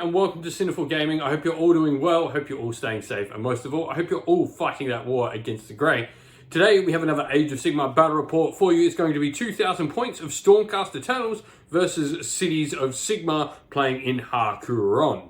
and welcome to Sinful Gaming. I hope you're all doing well, I hope you're all staying safe, and most of all, I hope you're all fighting that war against the Grey. Today we have another Age of Sigmar battle report for you. It's going to be 2,000 points of Stormcast Eternals versus Cities of Sigmar playing in Kuron.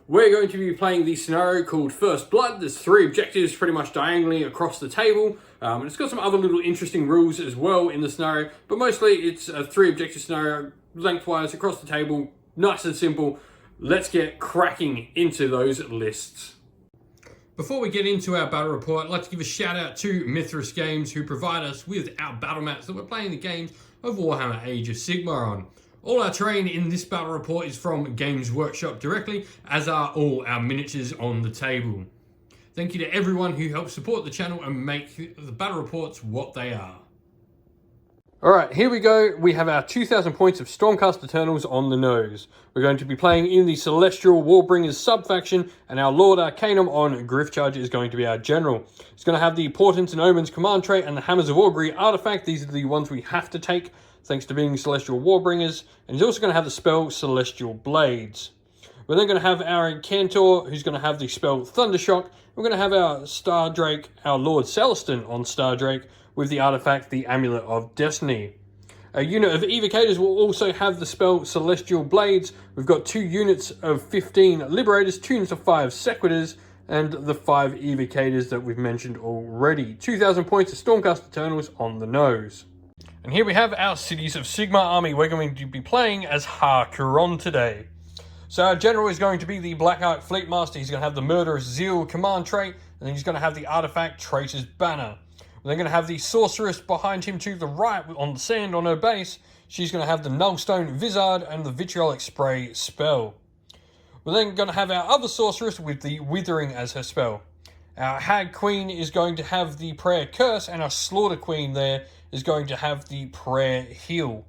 We're going to be playing the scenario called First Blood. There's 3 objectives pretty much diagonally across the table. And it's got some other little interesting rules as well in the scenario, but mostly it's a 3 objective scenario, lengthwise across the table, nice and simple. Let's get cracking into those lists. Before we get into our battle report, I'd like to give a shout out to Mithras Games, who provide us with our battle mats that we're playing the games of Warhammer Age of Sigmar on. All our terrain in this battle report is from Games Workshop directly, as are all our miniatures on the table. Thank you to everyone who helps support the channel and make the battle reports what they are. Alright, here we go. We have our 2,000 points of Stormcast Eternals on the nose. We're going to be playing in the Celestial Warbringers sub-faction, and our Lord Arcanum on Griffcharge is going to be our general. It's going to have the Portents and Omens command trait and the Hammers of Augury artifact. These are the ones we have to take, thanks to being Celestial Warbringers. And he's also going to have the spell Celestial Blades. We're then going to have our Cantor, who's going to have the spell Thundershock. We're going to have our Star Drake, our Lord Celestin on Star Drake, with the artifact, the Amulet of Destiny. A unit of Evocators will also have the spell Celestial Blades. We've got 2 units of 15 Liberators, 2 units of 5 Sequitors, and the 5 Evocators that we've mentioned already. 2,000 points of Stormcast Eternals on the nose. And here we have our Cities of Sigmar army. We're going to be playing as Kuron today. So our general is going to be the Black Ark Fleet Master. He's going to have the Murderous Zeal command trait, and then he's going to have the artifact Traitor's Banner. We're then going to have the Sorceress behind him to the right on the sand on her base. She's going to have the Nullstone Vizard and the Vitriolic Spray spell. We're then going to have our other Sorceress with the Withering as her spell. Our Hag Queen is going to have the Prayer Curse, and our Slaughter Queen there is going to have the Prayer Heal.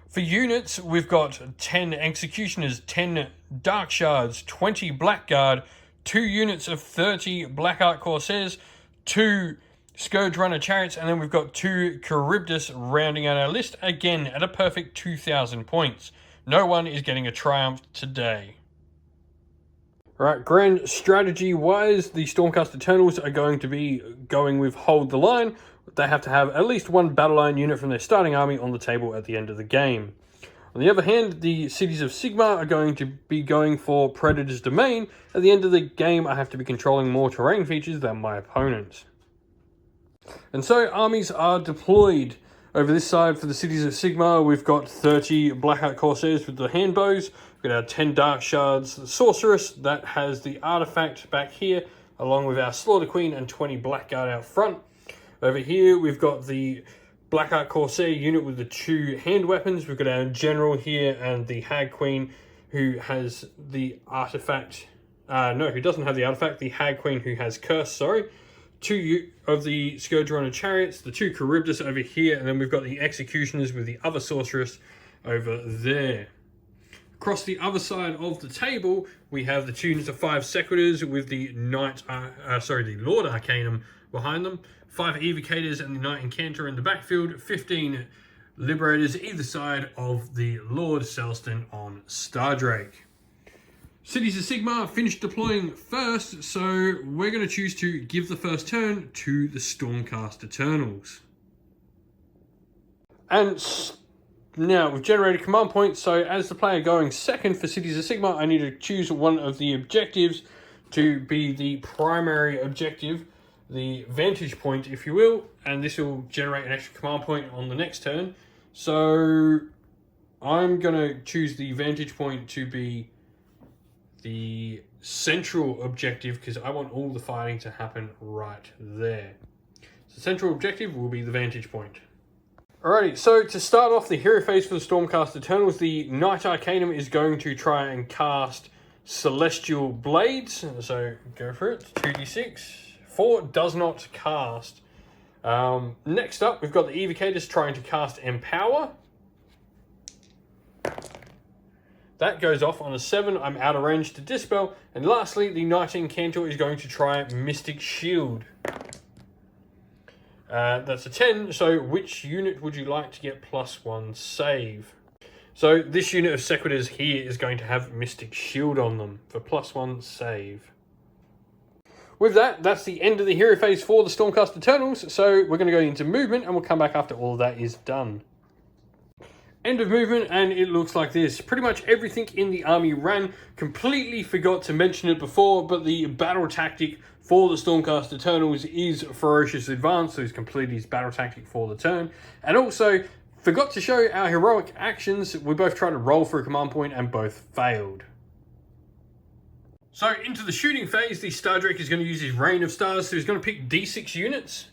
For units, we've got 10 Executioners, 10 Dark Shards, 20 Blackguard, 2 units of 30 Black Ark Corsairs, 2 Scourge Runner Chariots, and then we've got 2 Charybdis rounding out our list, again at a perfect 2,000 points. No one is getting a triumph today. Alright, grand strategy-wise, the Stormcast Eternals are going to be going with Hold the Line. They have to have at least 1 battle line unit from their starting army on the table at the end of the game. On the other hand, the Cities of Sigmar are going to be going for Predator's Domain. At the end of the game, I have to be controlling more terrain features than my opponents. And so, armies are deployed. Over this side for the Cities of Sigmar, we've got 30 Black Ark Corsairs with the handbows. We've got our 10 Dark Shards, the Sorceress that has the artifact back here, along with our Slaughter Queen and 20 Blackguard out front. Over here, we've got the Black Ark Corsair unit with the 2 hand weapons. We've got our General here and the Hag Queen, who has the artifact. Who doesn't have the artifact. The Hag Queen, who has Curse, sorry. 2 of the Scourge Runner Chariots, the 2 Charybdis over here, and then we've got the Executioners with the other Sorceress over there. Across the other side of the table, we have the 2 units of 5 Sequitors with the the Lord Arcanum behind them. 5 Evocators and the Knight Incantor in the backfield. 15 Liberators either side of the Lord Celestin on Star Drake. Cities of Sigmar finished deploying first, so we're going to choose to give the first turn to the Stormcast Eternals. And now we've generated command points, so as the player going second for Cities of Sigmar, I need to choose one of the objectives to be the primary objective, the vantage point, if you will, and this will generate an extra command point on the next turn. So I'm going to choose the vantage point to be the central objective, because I want all the fighting to happen right there. So central objective will be the vantage point. Alrighty, so to start off the hero phase for the Stormcast Eternals, the Knight Arcanum is going to try and cast Celestial Blades. So go for it. 2d6. 4 does not cast. Next up, we've got the Evocators trying to cast Empower. That goes off on a 7. I'm out of range to Dispel. And lastly, the Knight Incantor is going to try Mystic Shield. That's a 10. So which unit would you like to get +1 save? So this unit of Sequitors here is going to have Mystic Shield on them for +1 save. With that, that's the end of the hero phase for the Stormcast Eternals, so we're going to go into movement and we'll come back after all that is done. End of movement, and it looks like this. Pretty much everything in the army ran. Completely forgot to mention it before, but the battle tactic for the Stormcast Eternals is Ferocious Advance, so he's completed his battle tactic for the turn. And also, forgot to show our heroic actions. We both tried to roll for a command point and both failed. So into the shooting phase, the Star Drake is going to use his Rain of Stars, so he's going to pick D6 units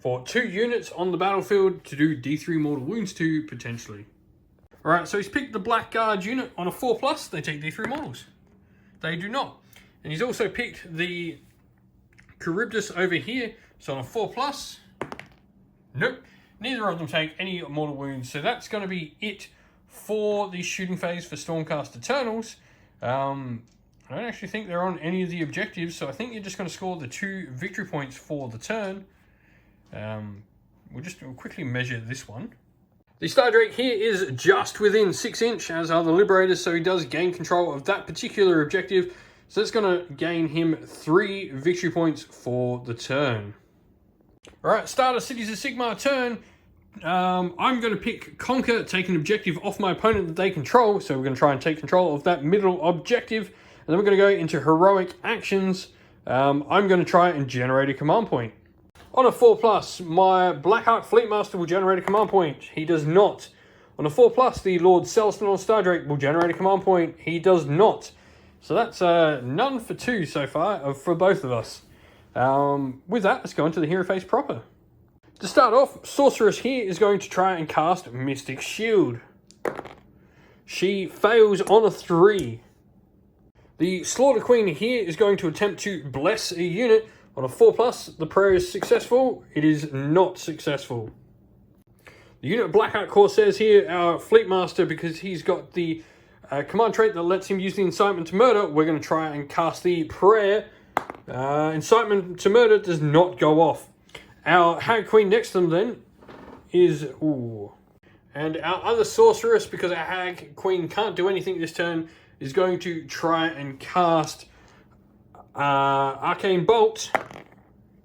for 2 units on the battlefield to do D3 mortal wounds to, potentially. Alright, so he's picked the Blackguard unit on a 4+, they take D3 mortals. They do not. And he's also picked the Charybdis over here, so on a 4+, nope, neither of them take any mortal wounds, so that's going to be it for the shooting phase for Stormcast Eternals. I don't actually think they're on any of the objectives, so I think you're just going to score the 2 victory points for the turn. We'll quickly measure this one. The Star Drake here is just within 6 inch, as are the Liberators, so he does gain control of that particular objective. So that's going to gain him 3 victory points for the turn. Alright, start of Cities of Sigmar turn. I'm going to pick Conquer, take an objective off my opponent that they control. So we're going to try and take control of that middle objective. And then we're going to go into heroic actions. I'm going to try and generate a command point. On a 4+, my Blackheart Fleetmaster will generate a command point. He does not. On a 4+, the Lord Celestinor Star Drake will generate a command point. He does not. So that's none for 2 so far for both of us. With that, let's go into the hero phase proper. To start off, Sorceress here is going to try and cast Mystic Shield. She fails on a 3. The Slaughter Queen here is going to attempt to bless a unit. On a 4+, the prayer is successful. It is not successful. The unit of Blackheart Corsairs here, our Fleetmaster, because he's got the command trait that lets him use the Incitement to Murder, we're going to try and cast the prayer. Incitement to Murder does not go off. Our Hag Queen next to them then is... Ooh. And our other Sorceress, because our Hag Queen can't do anything this turn, is going to try and cast Arcane Bolt.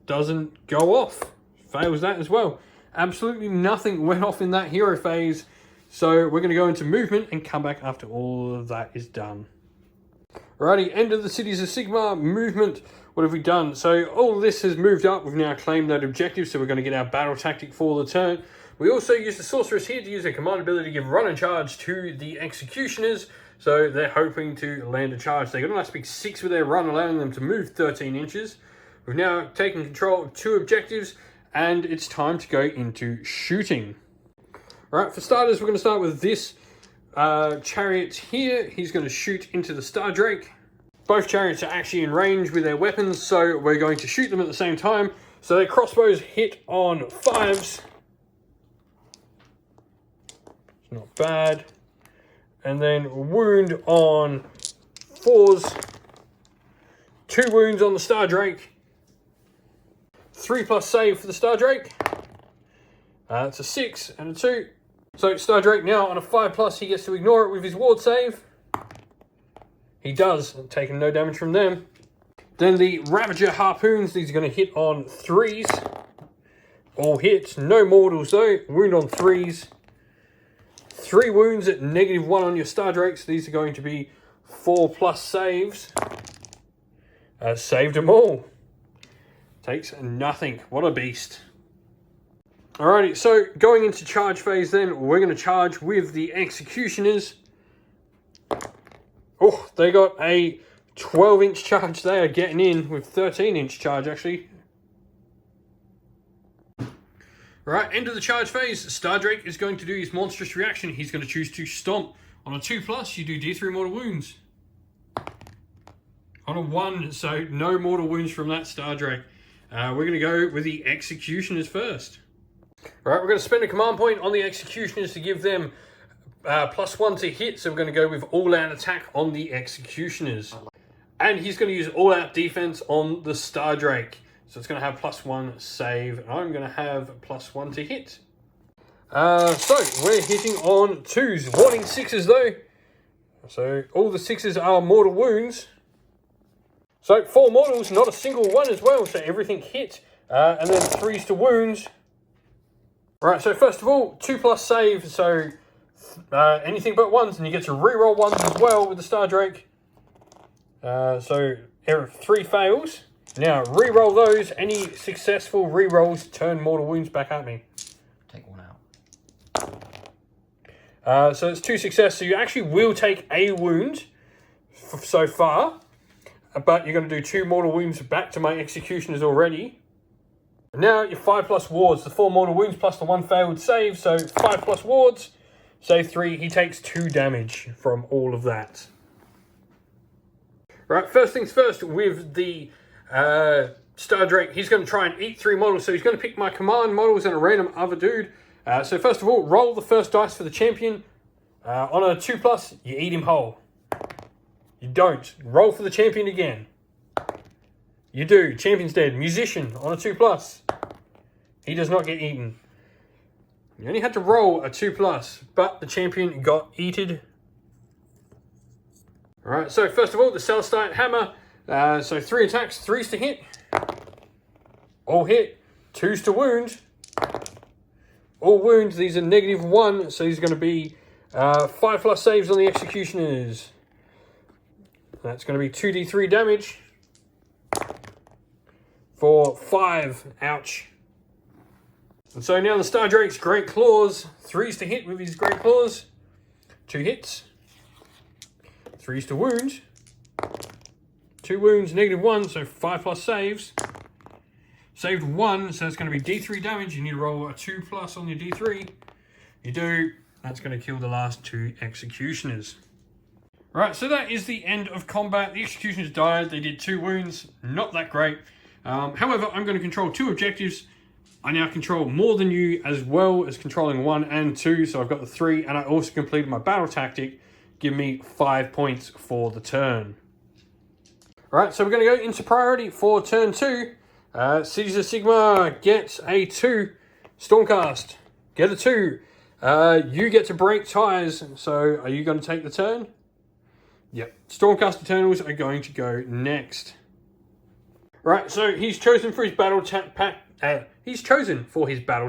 Doesn't go off. Fails that as well. Absolutely nothing went off in that hero phase. So we're going to go into movement and come back after all of that is done. Alrighty, end of the Cities of Sigmar movement. What have we done? So all this has moved up. We've now claimed that objective, so we're going to get our battle tactic for the turn. We also use the Sorceress here to use a command ability to give run and charge to the Executioners. So they're hoping to land a charge. They got a nice big 6 with their run, allowing them to move 13 inches. We've now taken control of 2 objectives, and it's time to go into shooting. Alright, for starters, we're going to start with this chariot here. He's going to shoot into the Star Drake. Both chariots are actually in range with their weapons, so we're going to shoot them at the same time. So their crossbows hit on 5s. It's not bad. And then wound on 4s. 2 wounds on the Star Drake. 3+ save for the Star Drake. It's a 6 and a 2. So Star Drake now on a 5+, he gets to ignore it with his ward save. He does, taking no damage from them. Then the Ravager Harpoons, these are going to hit on 3s. All hits, no mortals though. Wound on 3s. 3 wounds at -1 on your Star Drakes. These are going to be 4+ saves. Saved them all. Takes nothing. What a beast. Alrighty, so going into charge phase then, we're going to charge with the Executioners. Oh, they got a 12-inch charge. They are getting in with 13-inch charge, actually. Alright, end of the charge phase. Star Drake is going to do his monstrous reaction. He's going to choose to stomp. On a 2+, you do D3 mortal wounds. On a 1, so no mortal wounds from that Star Drake. We're going to go with the Executioners first. Alright, we're going to spend a command point on the Executioners to give them +1 to hit. So we're going to go with all-out attack on the Executioners. And he's going to use all-out defense on the Star Drake. So it's going to have +1 save. And I'm going to have +1 to hit. So we're hitting on 2s. Warning 6s though. So all the 6s are mortal wounds. So 4 mortals, not a single one as well. So everything hit. And then 3s to wounds. Right, so first of all, 2+ save. So anything but 1s, and you get to reroll 1s as well with the Star Drake. So 3 fails. Now reroll those. Any successful rerolls turn mortal wounds back at me. Take 1 out. So it's 2 success. So you actually will take a wound so far, but you're going to do 2 mortal wounds back to my executioners already. Now your 5+ wards, the 4 mortal wounds plus the 1 failed save. So 5+ wards, save 3. He takes 2 damage from all of that. Right, first things first with the Star Drake, he's going to try and eat 3 models. So he's going to pick my command models and a random other dude. So first of all, roll the first dice for the champion. On a 2+, you eat him whole. You don't. Roll for the champion again. You do. Champion's dead. Musician on a 2+. He does not get eaten. You only had to roll a 2+, but the champion got eaten. Alright, so first of all, the Celestite Hammer. So 3 attacks, 3s to hit. All hit. 2s to wound. All wounds, these are -1, so these are going to be 5+ saves on the executioners. That's going to be 2d3 damage for 5. Ouch. And so now the Star Drake's Great Claws. 3s to hit with his Great Claws. 2 hits. 3s to wound. 2 wounds, -1, so 5+ saves. Saved 1, so it's going to be d3 damage. You need to roll a 2+ on your d3. You do. That's going to kill the last 2 executioners. Right, so that is the end of combat. The executioners died. They did 2 wounds. Not that great. However, I'm going to control 2 objectives. I now control more than you, as well as controlling 1 and 2. So I've got the 3, and I also completed my battle tactic. Give me 5 points for the turn. Right, so we're going to go into priority for turn 2. Cities of Sigmar gets a 2. Stormcast, get a 2. You get to break ties. So are you going to take the turn? Yep. Stormcast Eternals are going to go next. Right, so he's chosen for his battle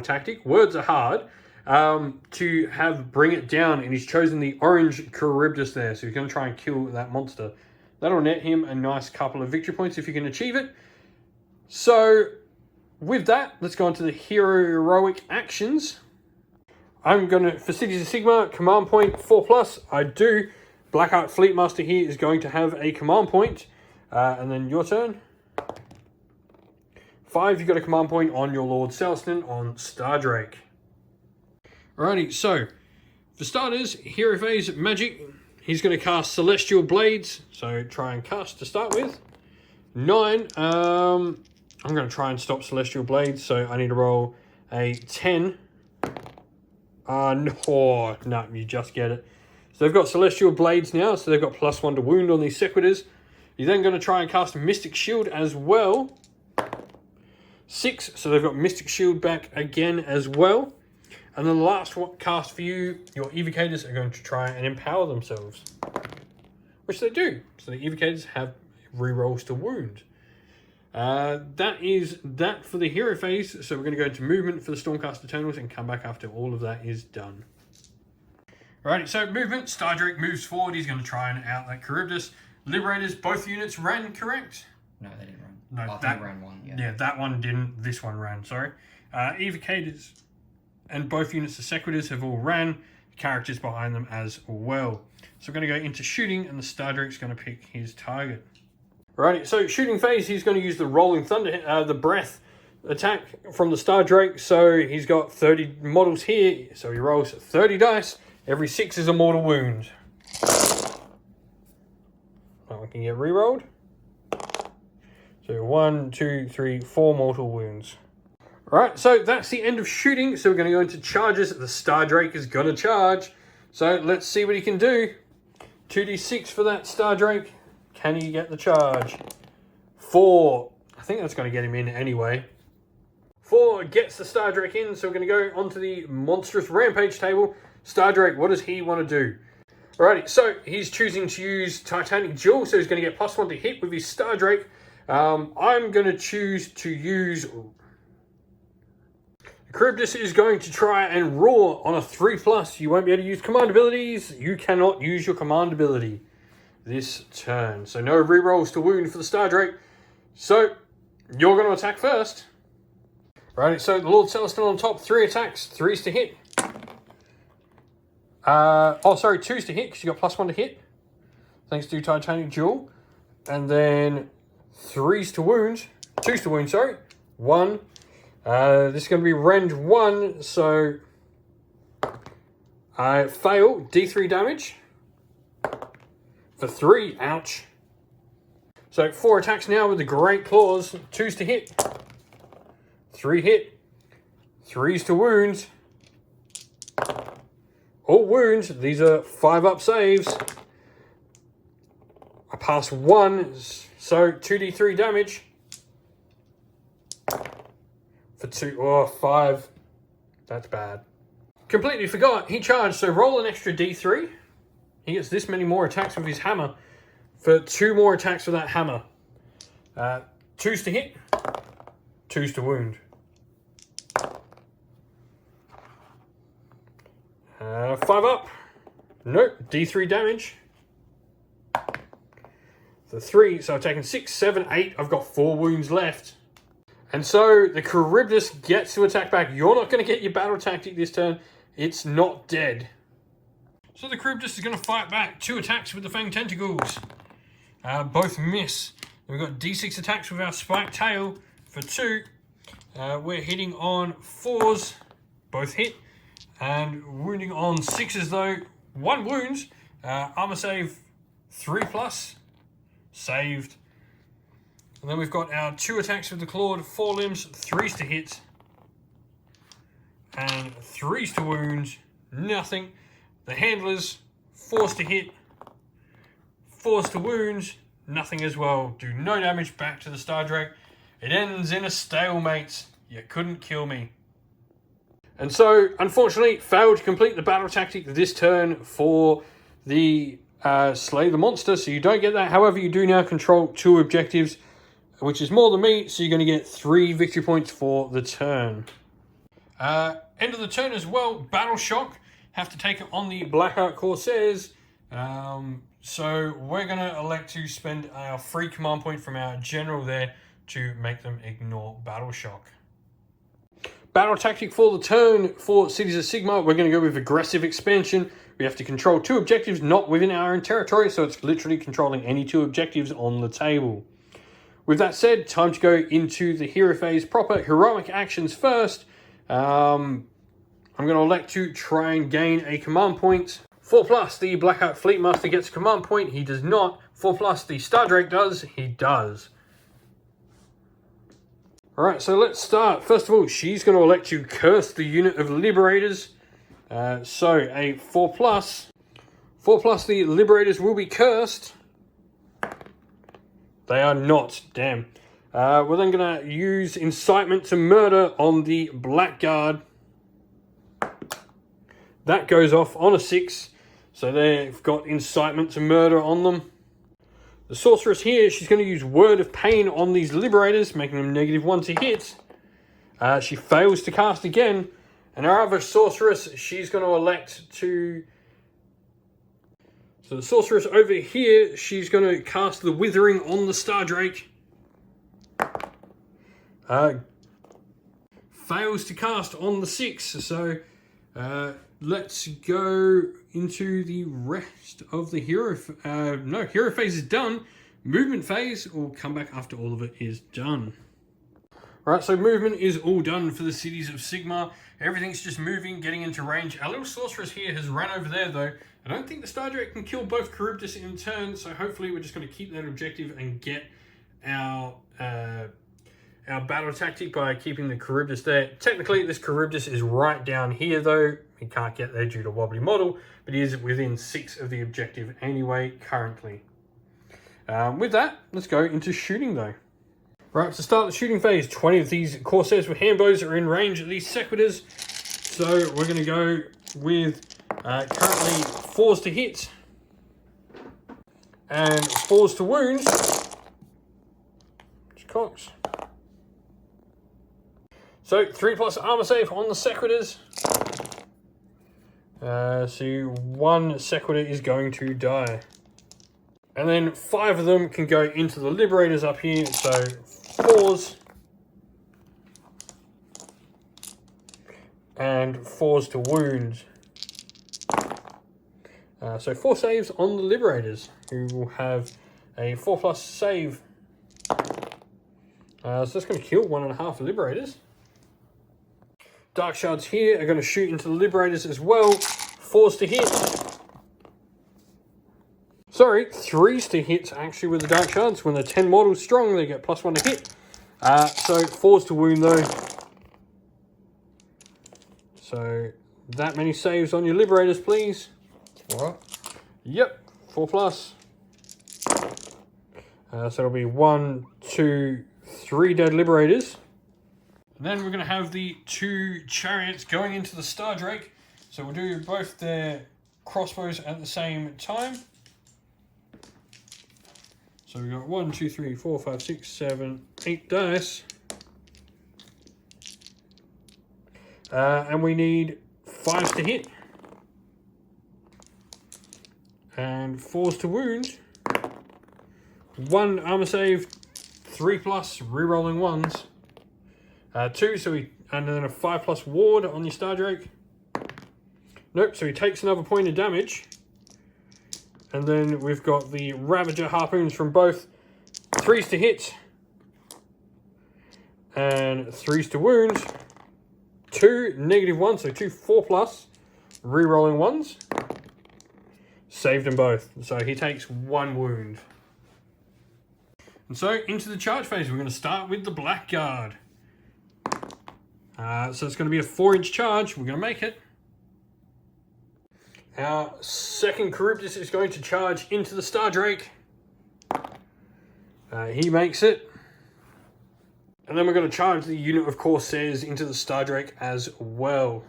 tactic. Words are hard. To have bring it down, and he's chosen the orange Charybdis there. So he's going to try and kill that monster. That'll net him a nice couple of victory points if you can achieve it. So with that, let's go on to the heroic actions. I'm going to, for Cities of Sigmar, command point 4+. I do. Blackheart Fleetmaster here is going to have a command point. And then your turn. 5, you've got a command point on your Lord Celestin on Star Drake. Alrighty, so for starters, Hero Phase Magic. He's going to cast Celestial Blades. So try and cast to start with. 9. I'm going to try and stop Celestial Blades. So I need to roll a 10. No, you just get it. So they've got Celestial Blades now. So they've got +1 to wound on these Sequitors. You're then going to try and cast Mystic Shield as well. 6. So they've got Mystic Shield back again as well. And then the last cast for you, your Evocators are going to try and empower themselves. Which they do. So the Evocators have rerolls to wound. That is that for the hero phase. So we're going to go into movement for the Stormcast Eternals and come back after all of that is done. Alrighty, so movement. Star Drake moves forward. He's going to try and out that Charybdis. Liberators, both units ran, correct? No, they didn't run. No, that ran 1, yeah. Yeah, that one didn't. This one ran, sorry. Evocators and both units of Sequitors have all ran. Characters behind them as well. So we're going to go into shooting, and the Star Drake's going to pick his target. Alrighty, so shooting phase, he's going to use the Rolling Thunder, the Breath attack from the Star Drake. So he's got 30 models here. So he rolls 30 dice. Every 6 is a mortal wound. That one can get re-rolled. So 1, 2, 3, 4 mortal wounds. Alright, so that's the end of shooting. So we're going to go into charges. The Star Drake is going to charge. So let's see what he can do. 2d6 for that Star Drake. Can he get the charge? 4. I think that's going to get him in anyway. 4 gets the Star Drake in, so we're going to go onto the monstrous rampage table. Star Drake, what does he want to do? Alrighty, so he's choosing to use Titanic Jewel, so he's going to get +1 to hit with his Star Drake. I'm going to choose to use... Charybdis is going to try and roar on a 3+. You won't be able to use command abilities. You cannot use your command ability this turn. So no rerolls to wound for the Star Drake. So you're going to attack first. Right, so the Lord Celestin on top, 3 attacks, 3s to hit. 2s to hit because you got +1 to hit. Thanks to Titanic Jewel. And then 3s to wound. 2s to wound, sorry. 1. This is going to be rend 1, so I fail, D3 damage for 3, ouch. So 4 attacks now with the Great Claws, 2s to hit, 3 hit, 3s to wound, all wounds, these are 5-up saves. I pass 1, so 2d3 damage. For 2 or 5. That's bad. Completely forgot. He charged, so roll an extra d3. He gets this many more attacks with his hammer. For 2 more attacks with that hammer. 2s to hit. 2s to wound. 5 up. Nope. D3 damage. For 3. So I've taken 6, 7, 8. I've got 4 wounds left. And so the Charybdis gets to attack back. You're not going to get your battle tactic this turn. It's not dead. So the Charybdis is going to fight back. 2 attacks with the Fang Tentacles. Both miss. We've got D6 attacks with our Spiked Tail for 2. We're hitting on 4s. Both hit. And wounding on 6s though. 1 wounds. Armor save 3+. Saved. And then we've got our 2 attacks with the Clawed, 4 limbs, 3s to hit, and 3s to wound, nothing. The Handlers, 4s to hit, 4s to wound, nothing as well. Do no damage back to the Star Drake. It ends in a stalemate. You couldn't kill me. And so, unfortunately, failed to complete the battle tactic this turn for the Slay the Monster, so you don't get that. However, you do now control 2 objectives, which is more than me, so you're going to get 3 victory points for the turn. End of the turn as well, Battle Shock. Have to take it on the Blackout Corsairs. So we're going to elect to spend our free command point from our general there to make them ignore Battle Shock. Battle tactic for the turn for Cities of Sigmar. We're going to go with Aggressive Expansion. We have to control 2 objectives not within our own territory, so it's literally controlling any 2 objectives on the table. With that said, time to go into the hero phase proper. Heroic actions first. I'm going to elect to try and gain a command point. 4+, the Blackout Fleet Master gets a command point. He does not. 4+, the Star Drake does. He does. Alright, so let's start. First of all, she's going to elect to curse the unit of Liberators. So a 4+. 4+, the Liberators will be cursed. They are not, damn. We're then going to use Incitement to Murder on the Blackguard. That goes off on a 6. So they've got Incitement to Murder on them. The Sorceress here, she's going to use Word of Pain on these Liberators, making them -1 to hit. She fails to cast again. And our other Sorceress, she's going to elect to... So the Sorceress over here, she's going to cast the Withering on the Star Drake. Fails to cast on the 6. So let's go into the rest of the hero. Hero phase is done. Movement phase will come back after all of it is done. Alright, so movement is all done for the Cities of Sigmar. Everything's just moving, getting into range. Our little Sorceress here has run over there though. I don't think the Star Drake can kill both Charybdis in turn, so hopefully we're just going to keep that objective and get our battle tactic by keeping the Charybdis there. Technically, this Charybdis is right down here though. He can't get there due to wobbly model, but he is within 6 of the objective anyway, currently. With that, let's go into shooting though. Right, to start the shooting phase, 20 of these Corsairs with handbows are in range of these Sequitors. So we're going to go with currently 4s to hit and 4s to wound. Which cocks. So 3+ armor save on the Sequitors. So 1 Sequitor is going to die. And then 5 of them can go into the Liberators up here. So 4s. And 4s to wound. So 4 saves on the Liberators, who will have a 4+ save. So that's going to kill 1.5 Liberators. Dark Shards here are going to shoot into the Liberators as well. 4s to hit. Sorry, 3s to hit actually with the Dark Shards. When they're 10 models strong, they get +1 to hit. So 4s to wound though. So that many saves on your Liberators, please. 4 up? Yep, 4+. So it'll be 1, 2, 3 dead Liberators. And then we're going to have the 2 chariots going into the Star Drake. So we'll do both their crossbows at the same time. So we've got 1, 2, 3, 4, 5, 6, 7, 8 dice. And we need 5s to hit. And 4s to wound. 1 armor save, 3+, rerolling 1s. 2, so and then a 5+ ward on your Star Drake. Nope, so he takes another point of damage. And then we've got the Ravager harpoons from both. 3s to hit. And 3s to wound. 2 -1, so 2 4+, rerolling 1s. Saved them both, so he takes 1 wound. And so into the charge phase, we're going to start with the Blackguard. So it's going to be a 4-inch charge. We're going to make it. Our second Charybdis is going to charge into the Star Drake. He makes it. And then we're going to charge the unit of Corsairs into the Star Drake as well.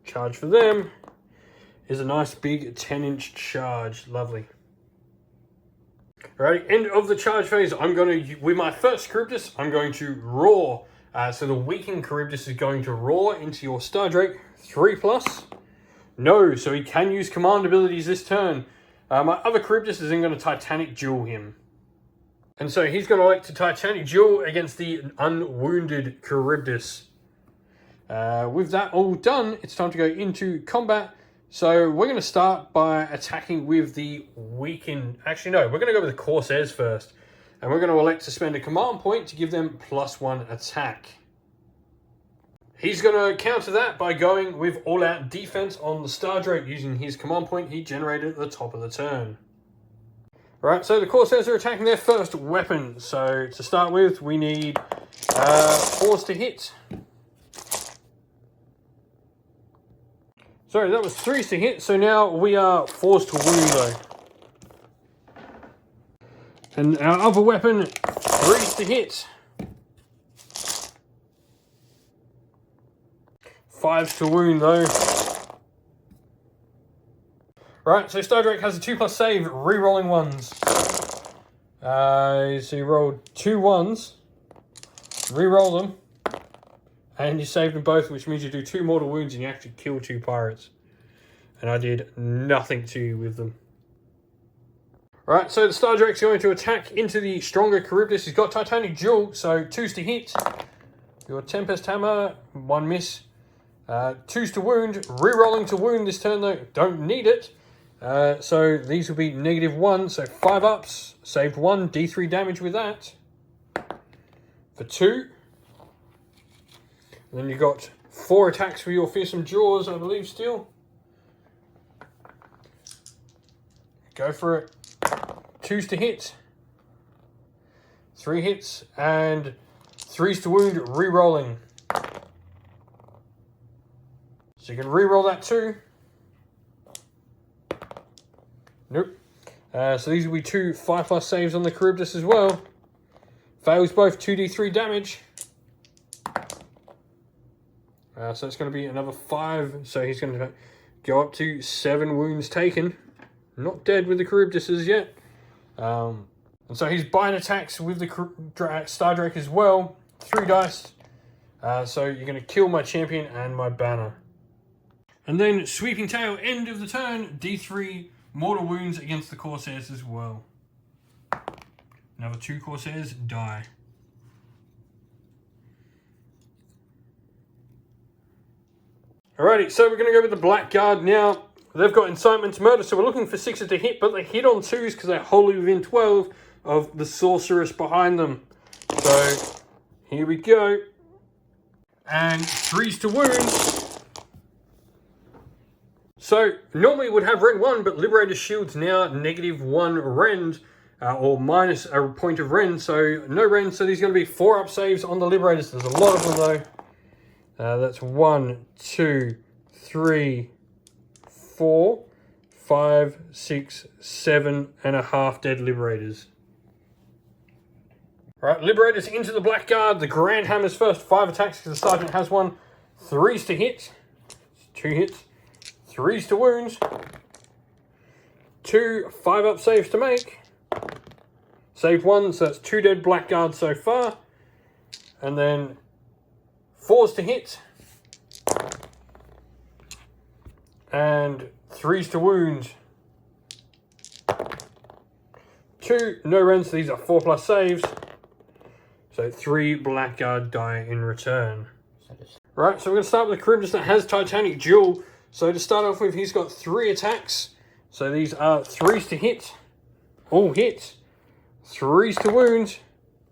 Charge for them is a nice big 10-inch charge. Lovely. Alright, end of the charge phase. I'm going to, with my first Charybdis, I'm going to roar. So the weakened Charybdis is going to roar into your Star Drake. 3+. No, so he can use command abilities this turn. My other Charybdis is then going to Titanic Duel him. And so he's going to like to Titanic Duel against the unwounded Charybdis. With that all done, it's time to go into combat. So we're going to start by attacking with the weakened... Actually, no, we're going to go with the Corsairs first. And we're going to elect to spend a command point to give them +1 attack. He's going to counter that by going with all-out defense on the Star Drake using his command point he generated at the top of the turn. Alright, so the Corsairs are attacking their first weapon. So to start with, we need 4s to hit. Sorry, that was 3s to hit, so now we are 4s to wound though. And our other weapon, 3s to hit. 5s to wound though. Right, so Star Drake has a 2+ save, re-rolling 1s. So you rolled 2 1s, re-roll them, and you saved them both, which means you do 2 mortal wounds and you actually kill 2 pirates. And I did nothing to you with them. Right, so the Star Drake's going to attack into the stronger Charybdis. He's got Titanic Duel, so 2s to hit. Your Tempest Hammer, 1 miss. 2s to wound, re-rolling to wound this turn though, don't need it. So these will be -1, so 5 ups, saved 1, D3 damage with that. For 2. And then you've got 4 attacks for your Fearsome Jaws, I believe, still. Go for it. 2s to hit. 3 hits, and 3s to wound, re-rolling. So you can re-roll that too. Nope. So these will be 2 5+ saves on the Charybdis as well. Fails both 2d3 damage. So it's going to be another 5. So he's going to go up to 7 wounds taken. Not dead with the Charybdis yet. And so he's buying attacks with the Star Drake as well. 3 dice. So you're going to kill my champion and my banner. And then Sweeping Tail, end of the turn. D3 mortal wounds against the Corsairs as well. Another 2 Corsairs die. Alrighty, so we're going to go with the Blackguard now. They've got Incitement to Murder, so we're looking for 6s to hit, but they hit on 2s because they're wholly within 12 of the Sorceress behind them. So, here we go. And 3s to wound. So, normally it would have rend 1, but Liberator's Shield's now -1 rend, or minus a point of rend, so no rend. So these are going to be 4-up saves on the Liberators. There's a lot of them though. That's 1, 2, 3, 4, 5, 6, 7 and a half dead Liberators. Alright, Liberators into the Blackguard. The Grand Hammer's first. 5 attacks because the Sergeant has 1. 3s to hit. 2 hits. 3s to wounds. 2 5-up saves to make. Save 1, so that's 2 dead Blackguard so far. And then 4s to hit. And 3s to wound. 2 no rends, so these are 4+ saves. So 3 Blackguard die in return. Right, so we're going to start with the Charybdis that has Titanic Jewel. So to start off with, he's got 3 attacks. So these are 3s to hit. All hits. 3s to wound.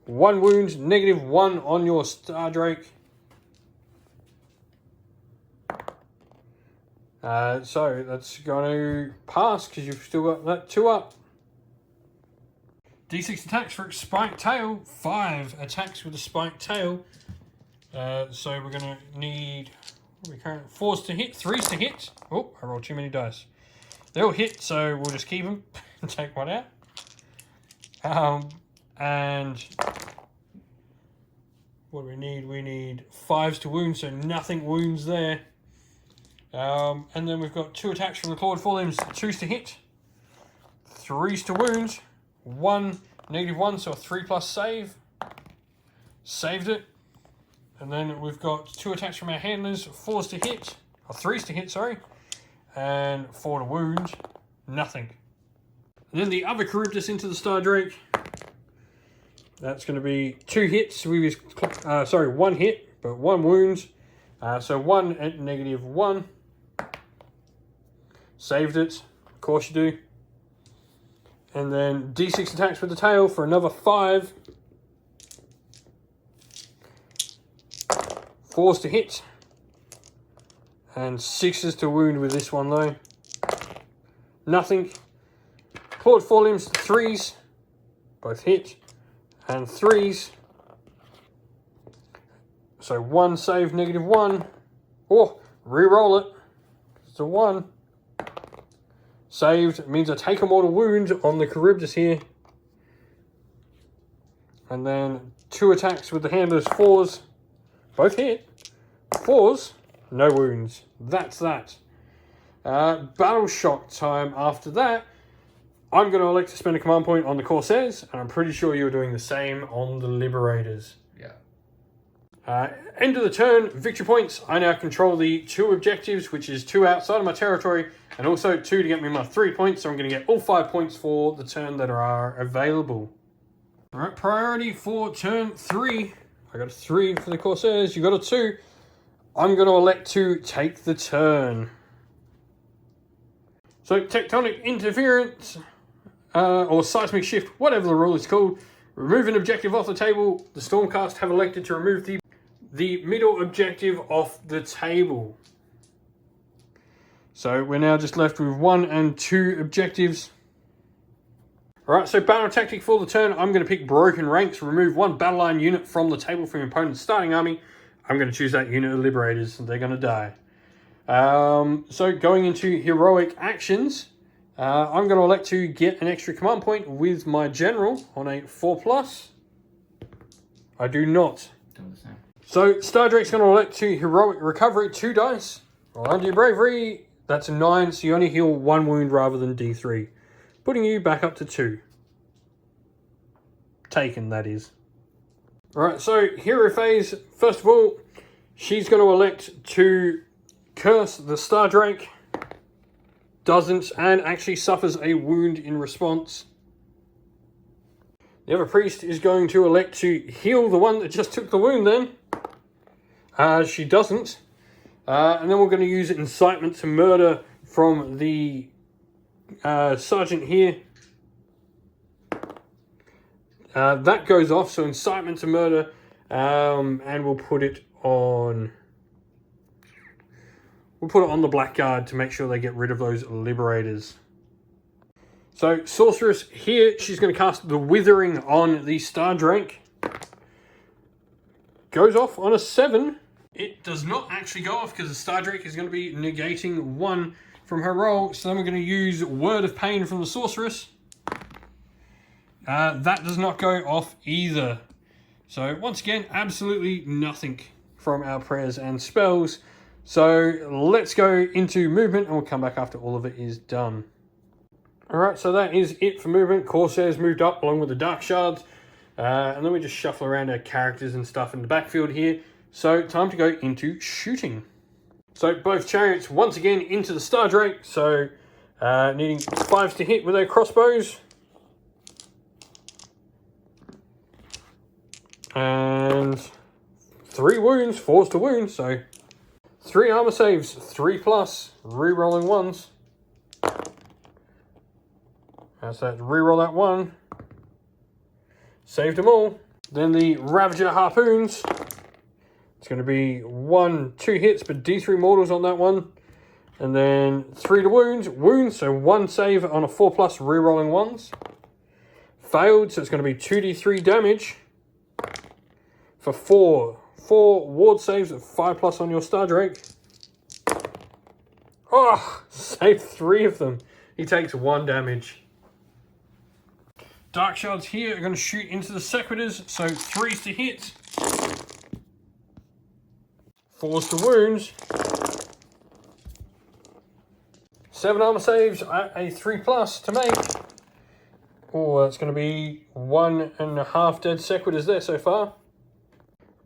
1 wound, -1 on your Star Drake. So that's going to pass because you've still got that 2 up. D6 attacks for its Spiked Tail. 5 attacks with a Spiked Tail. So we're going to need 4s to hit, 3s to hit. Oh, I rolled too many dice. They all hit, so we'll just keep them and take 1 out. And what do we need? We need 5s to wound, so nothing wounds there. And then we've got 2 attacks from the Clawed Forelimbs, 2s to hit, 3s to wound, 1 -1, so a 3+ save. Saved it. And then we've got 2 attacks from our handlers, 4s to hit, or 3s to hit, sorry, and 4 to wound, nothing. And then the other Charybdis into the Star Drake. That's going to be 2 hits with his, 1 hit, but 1 wound. So 1 at -1. Saved it, of course you do. And then D6 attacks with the tail for another 5. 4s to hit. And 6s to wound with this one though. Nothing. Clawed Forelimbs, 3s. Both hit. And 3s. So 1 save, -1. Oh, re-roll it. It's a 1. Saved. It means I take a mortal wound on the Charybdis here. And then 2 attacks with the handlers, 4s. Both hit. 4s, no wounds. That's that. Battle Shock time after that. I'm going to elect to spend a command point on the Corsairs, and I'm pretty sure you're doing the same on the Liberators. Yeah. End of the turn, victory points. I now control the 2 objectives, which is 2 outside of my territory, and also 2 to get me my 3 points, so I'm going to get all 5 points for the turn that are available. Alright, priority for turn 3. I got a 3 for the Corsairs, you got a 2. I'm going to elect to take the turn. So, tectonic interference, or seismic shift, whatever the rule is called. Remove an objective off the table. The Stormcast have elected to remove the middle objective off the table. So we're now just left with 1 and 2 objectives. Alright, so battle tactic for the turn. I'm going to pick Broken Ranks. Remove 1 battle line unit from the table from your opponent's starting army. I'm going to choose that unit of Liberators. They're going to die. So going into heroic actions, I'm going to elect to get an extra command point with my general on a 4+. I do not. Don't the same. So Star Drake's going to elect to heroic recovery 2 dice. Roll under your bravery. That's a 9, so you only heal 1 wound rather than D3. Putting you back up to 2. Taken, that is. Alright, so hero phase. First of all, she's going to elect to curse the Star Drake. Doesn't, and actually suffers a wound in response. The other priest is going to elect to heal the one that just took the wound then. She doesn't. And then we're going to use incitement to murder from the sergeant here. That goes off, so incitement to murder. And we'll put it on... We'll put it on the Blackguard to make sure they get rid of those Liberators. So, Sorceress here, she's going to cast the Withering on the Star Drake. Goes off on a 7. It does not actually go off because the Star Drake is going to be negating 1 from her roll. So then we're going to use Word of Pain from the Sorceress. That does not go off either. So, once again, absolutely nothing from our prayers and spells. So let's go into movement and we'll come back after all of it is done. Alright, so that is it for movement. Corsairs moved up along with the Dark Shards. And then we just shuffle around our characters and stuff in the backfield here. So time to go into shooting. So both chariots once again into the Star Drake. So needing 5s to hit with their crossbows. And 3 wounds, 4s to wound, so... 3 armor saves, 3+, re-rolling 1s. That's that, re-roll that 1. Saved them all. Then the Ravager Harpoons. It's going to be 1, 2 hits, but D3 mortals on that one. And then 3 to wounds, so 1 save on a 4+, re-rolling 1s. Failed, so it's going to be 2d3 damage. For 4 ward saves of 5+ on your Star Drake. Oh, saved 3 of them. He takes 1 damage. Dark Shards here are going to shoot into the Sequitors, so 3s to hit. 4s to wounds. 7 armor saves at a 3+ to make. Oh, that's going to be 1.5 dead Sequitors there so far.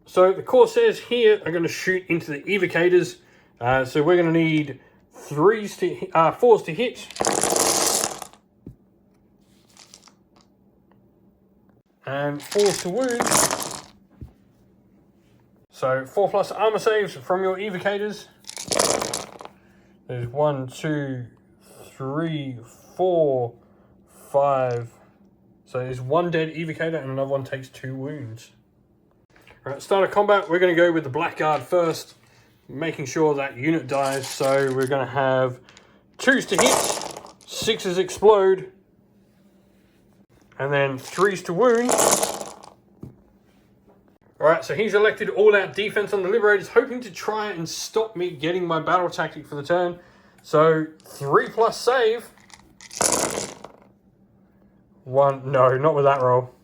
So the Corsairs here are going to shoot into the Evocators. So we're going to need 4s to hit. And 4s to wound. So 4+ armor saves from your Evocators. There's 1, 2, 3, 4, 5. So there's 1 dead Evocator and another one takes 2 wounds. Alright, start of combat, we're going to go with the Blackguard first, making sure that unit dies. So we're going to have 2s to hit, 6s explode, and then 3s to wound. Alright, so he's elected all-out defense on the Liberators, hoping to try and stop me getting my battle tactic for the turn. So 3+ save. 1, no, not with that roll.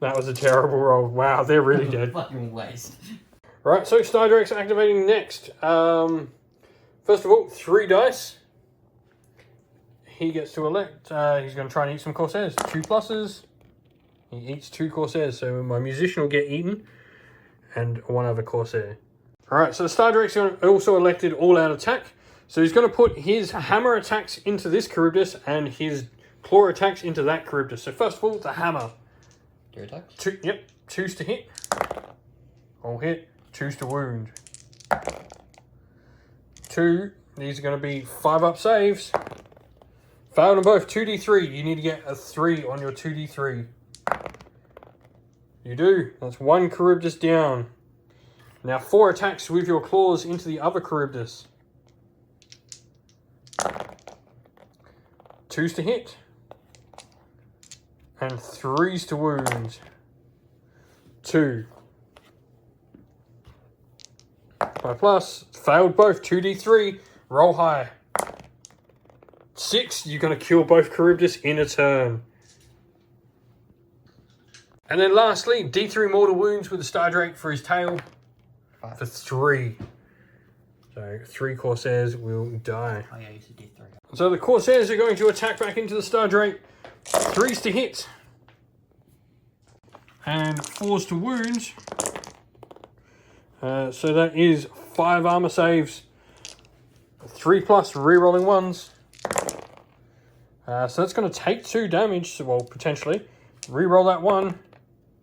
That was a terrible roll. Wow, they're really dead. Fucking waste. Right, so Star Drake's activating next. First of all, 3 dice. He gets to elect. He's going to try and eat some Corsairs. 2 pluses. He eats 2 Corsairs, so my Musician will get eaten. And 1 other Corsair. Alright, so Star Drake's also elected all-out attack. So he's going to put his hammer attacks into this Charybdis and his claw attacks into that Charybdis. So first of all, the hammer. Your attacks? 2s to hit. All hit. 2s to wound. 2. These are going to be 5-up saves. Failed them both. 2d3. You need to get a 3 on your 2d3. You do. That's 1 Charybdis down. Now 4 attacks with your claws into the other Charybdis. 2s to hit. And 3s to wound. 2. 5+. Failed both. 2d3. Roll high. 6. You're going to kill both Charybdis in a turn. And then lastly, D3 mortal wounds with the Star Drake for his tail 5. for 3. So 3 Corsairs will die. Oh yeah, you said D3. So the Corsairs are going to attack back into the Star Drake. 3s to hit. And 4s to wound. So that is 5 armor saves. 3+ rerolling 1s. So that's going to take 2 damage, well, potentially. Reroll that 1.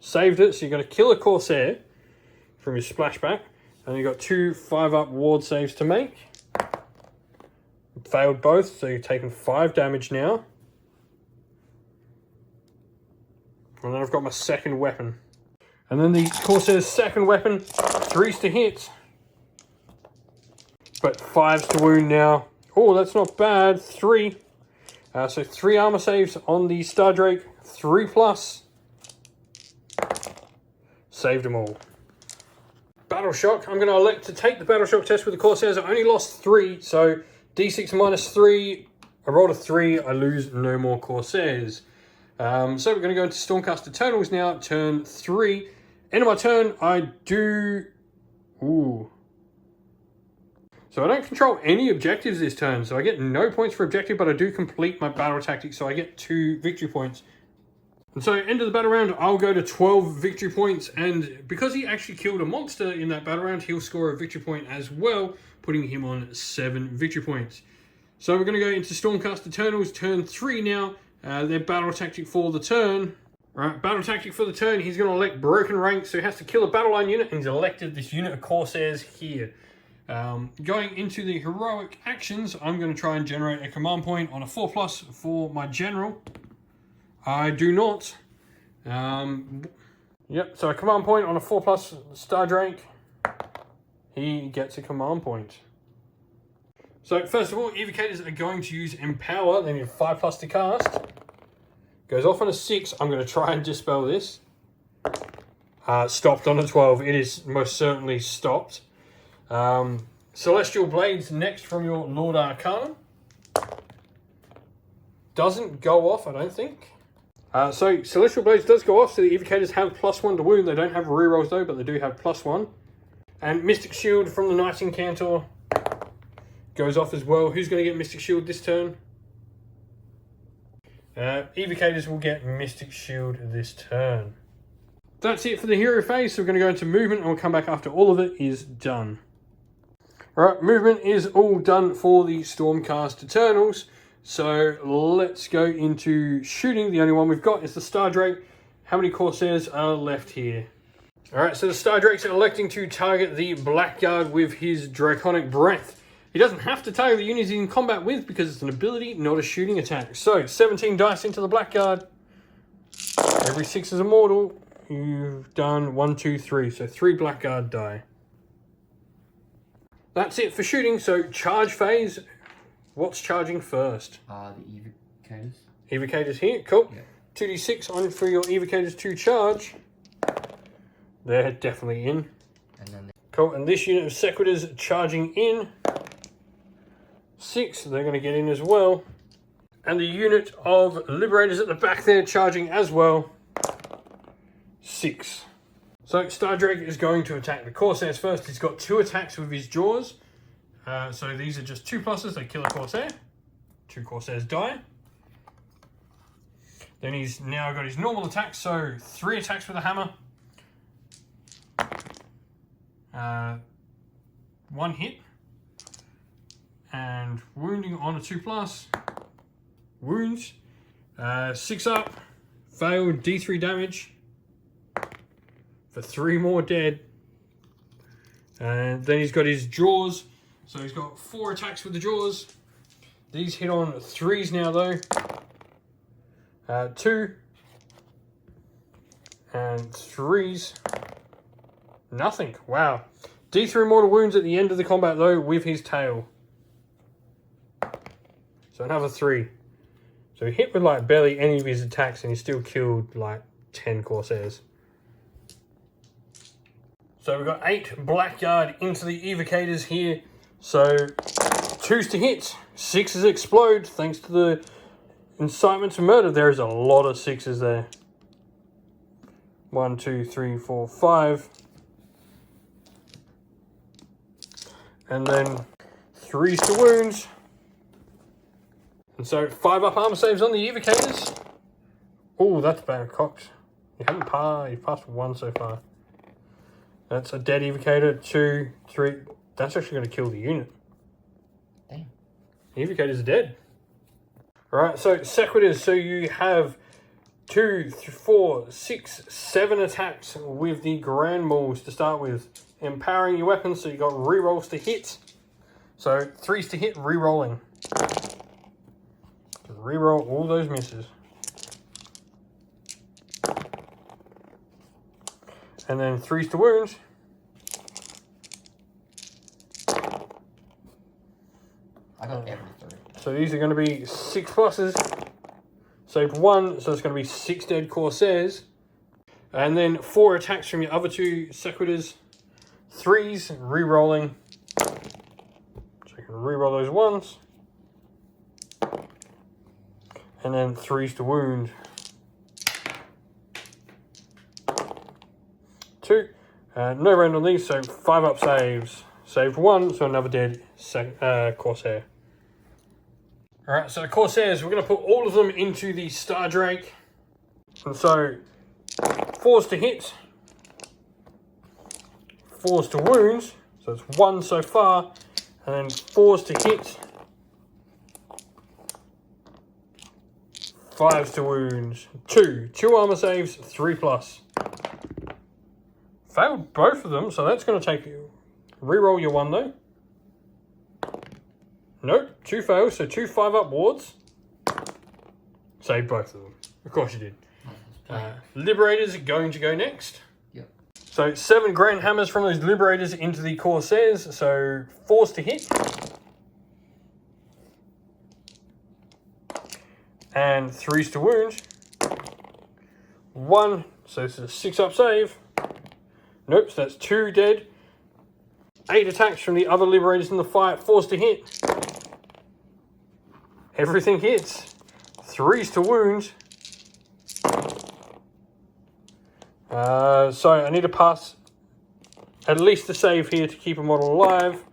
Saved it, so you're going to kill a Corsair from his splashback. And you've got 2 5-up ward saves to make. Failed both, so you've taken 5 damage now. And then I've got my second weapon. And then the Corsair's second weapon, 3s to hit. But 5s to wound now. Oh, that's not bad. 3. So 3 armor saves on the Star Drake. 3+. Saved them all. Battle Shock. I'm going to elect to take the Battle Shock test with the Corsairs. I only lost 3, so D6 minus 3. I rolled a 3. I lose no more Corsairs. So we're going to go into Stormcast Eternals now. Turn 3. End of my turn, I do... Ooh. So I don't control any objectives this turn, so I get no points for objective, but I do complete my battle tactic, so I get 2 victory points. And so end of the battle round, I'll go to 12 victory points, and because he actually killed a monster in that battle round, he'll score a victory point as well, putting him on 7 victory points. So we're going to go into Stormcast Eternals, turn 3 now. Their battle tactic for the turn. Right, battle tactic for the turn, he's going to elect Broken Rank, so he has to kill a battle line unit, and he's elected this unit of Corsairs here. Going into the heroic actions, I'm going to try and generate a command point on a 4+ for my general. I do not. Yep, so a command point on a 4+ Star Drake. He gets a command point. So first of all, Evocators are going to use Empower. They need a 5+ to cast. Goes off on a 6. I'm going to try and dispel this. Stopped on a 12. It is most certainly stopped. Celestial Blades next from your Lord Arcanum. Doesn't go off, I don't think. So Celestial Blades does go off, so the Evocators have +1 to wound. They don't have rerolls though, but they do have +1. And Mystic Shield from the Knight Incantor goes off as well. Who's going to get Mystic Shield this turn? Evocators will get Mystic Shield this turn. That's it for the hero phase, so we're going to go into movement and we'll come back after all of it is done. Alright, movement is all done for the Stormcast Eternals. So let's go into shooting. The only one we've got is the Star Drake. How many Corsairs are left here? Alright, so the Star Drake's electing to target the Blackguard with his Draconic Breath. He doesn't have to target the units he's in combat with because it's an ability, not a shooting attack. So 17 dice into the Blackguard. Every 6 is a mortal. You've done 1, 2, 3. So 3 Blackguard die. That's it for shooting. So charge phase. What's charging first? The Evocators. Evocators here. Cool. Yeah. 2d6 on for your Evocators to charge. They're definitely in. And then Cool. And this unit of Sequitors charging in. 6. They're going to get in as well. And the unit of Liberators at the back there charging as well. 6. So Star Drake is going to attack the Corsairs first. He's got 2 attacks with his jaws. So these are just 2+. They kill a Corsair. 2 Corsairs die. Then he's now got his normal attacks. So 3 attacks with a hammer. 1 hit. And wounding on a 2+. Wounds. 6 up. Failed. D3 damage. For 3 more dead. And then he's got his jaws. So he's got 4 attacks with the jaws. These hit on 3s now though. 2. And 3s. Nothing. Wow. D3 mortal wounds at the end of the combat though with his tail. So another 3. So he hit with like barely any of his attacks and he still killed like 10 Corsairs. So we've got 8 Blackguard into the Evocators here. So 2s to hit, 6s explode thanks to the incitement to murder. There is a lot of 6s there. 1, 2, 3, 4, 5. And then 3s to wounds. And so 5 up armor saves on the evocators. Oh, that's bad, Cox. You haven't passed. You've passed 1 so far. That's a dead evocator. 2, 3. That's actually going to kill the unit. Damn. The evocators are dead. Alright, so Sequitors. So you have 2, 4, 6, 7 attacks with the Grand Mauls to start with. Empowering your weapons, so you got rerolls to hit. So 3s to hit, rerolling. Reroll all those misses. And then 3s to wounds. I got every 3. So these are going to be 6 pluses. Saved 1, so it's going to be 6 dead Corsairs. And then 4 attacks from your other 2 Sequitors. 3s, re-rolling. So you can re-roll those 1s. And then 3s to wound. 2. No round on these, so 5 up saves. Saved 1, so another dead Corsair. Alright, so the Corsairs, we're going to put all of them into the Star Drake. And so 4s to hit. 4s to wounds, so it's 1 so far, and then 4s to hit, 5s to wounds, 2 armor saves, 3 plus. Failed both of them, so that's going to take you. Reroll your 1 though. Nope, 2 fails, so 2 5 up wards. Saved both of them. Of course you did. Liberators are going to go next. So 7 Grand Hammers from those Liberators into the Corsairs. So 4s to hit. And 3s to wound. 1, so it's a 6 up save. Nope, so that's 2 dead. 8 attacks from the other Liberators in the fight. 4s to hit. Everything hits. 3s to wound. So I need to pass at least a save here to keep a model alive.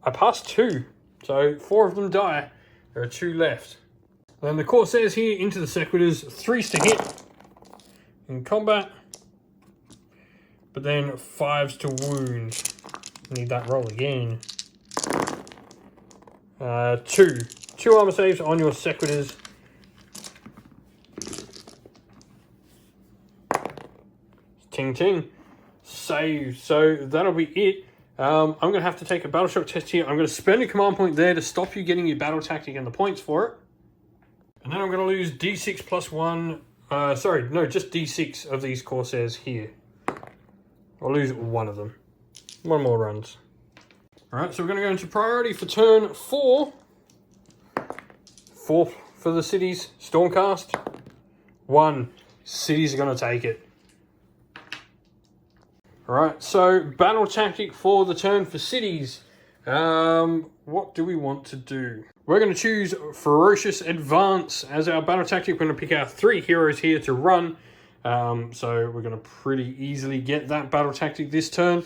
I passed 2, so 4 of them die. There are 2 left. Then the Corsairs here into the Sequitors, 3s to hit in combat, but then 5s to wound. Need that roll again. 2 armor saves on your Sequitors. Ting ting. Save. So that'll be it. I'm going to have to take a battle shock test here. I'm going to spend a command point there to stop you getting your battle tactic and the points for it. And then I'm going to lose D6 plus 1. Sorry, no, just D6 of these Corsairs here. I'll lose 1 of them. 1 more runs. Alright, so we're going to go into priority for turn 4. 4 for the cities. Stormcast. 1. Cities are going to take it. Alright, so battle tactic for the turn for cities. What do we want to do? We're going to choose Ferocious Advance as our battle tactic. We're going to pick our 3 heroes here to run. So we're going to pretty easily get that battle tactic this turn.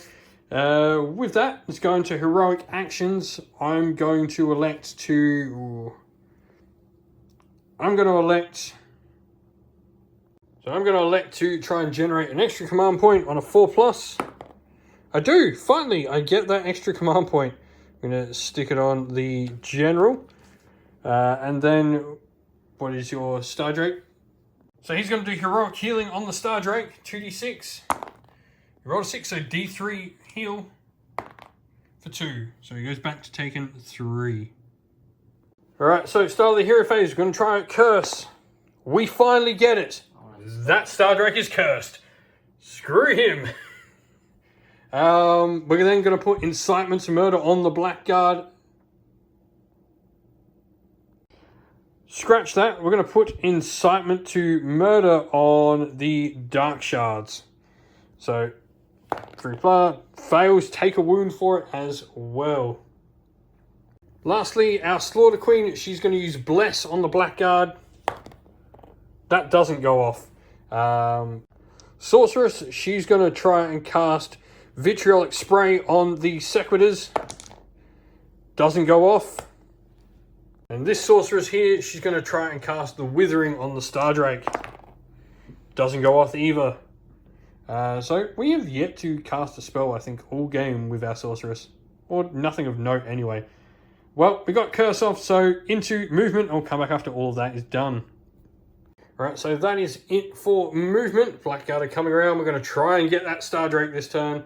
With that, let's go into heroic actions. I'm going to elect to try and generate an extra command point on a 4+. I do! Finally, I get that extra command point. I'm going to stick it on the General. And then, what is your Star Drake? So he's going to do heroic healing on the Star Drake. 2d6. You rolled a 6, so d3 heal for 2. So he goes back to taking 3. Alright, so start of the hero phase. We're going to try out Curse. We finally get it. That Star Drake is cursed. Screw him. We're then going to put Incitement to Murder on the Blackguard. Scratch that. We're going to put Incitement to Murder on the Dark Shards. So, 3 fails. Take a wound for it as well. Lastly, our Slaughter Queen. She's going to use Bless on the Blackguard. That doesn't go off. Sorceress, she's going to try and cast Vitriolic Spray on the Sequitors. Doesn't go off. And this Sorceress here, she's going to try and cast the Withering on the Stardrake. Doesn't go off either. So we have yet to cast a spell, I think, all game with our Sorceress. Or nothing of note anyway. Well, we got Curse off, so into movement. I'll come back after all of that is done. Alright, so that is it for movement. Blackguard are coming around. We're going to try and get that Stardrake this turn.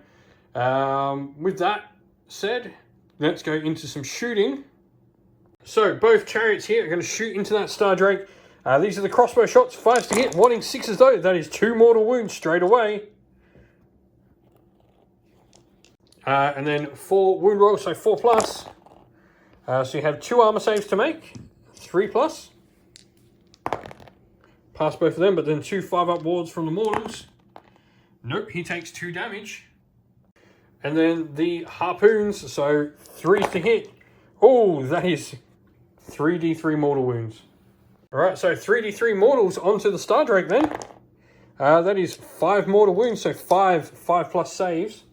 With that said, let's go into some shooting. So, both chariots here are going to shoot into that Stardrake. These are the crossbow shots. 5s to hit, wanting 6s though. That is 2 mortal wounds straight away. And then 4 wound rolls, so 4 plus. So you have 2 armor saves to make. 3 plus. Pass both of them, but then 2 5-up wards from the mortals. Nope, he takes 2 damage. And then the harpoons, so 3s to hit. Oh, that is 3d3 mortal wounds. Alright, so 3d3 mortals onto the Stardrake then. That is 5 mortal wounds, so 5 plus saves.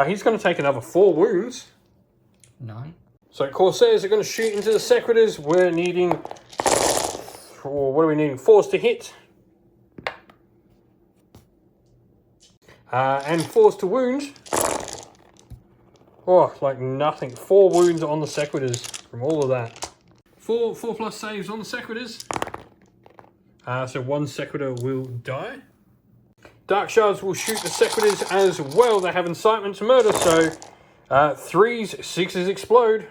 He's going to take another 4 wounds. 9. So Corsairs are going to shoot into the Sequitors. We're needing, what are we needing? 4s to hit. And 4s to wound. Oh, like nothing. 4 wounds on the Sequitors from all of that. 4 plus saves on the Sequitors. So 1 Sequitor will die. Dark Shards will shoot the Sequitors as well. They have incitement to murder, so 3s, 6s explode.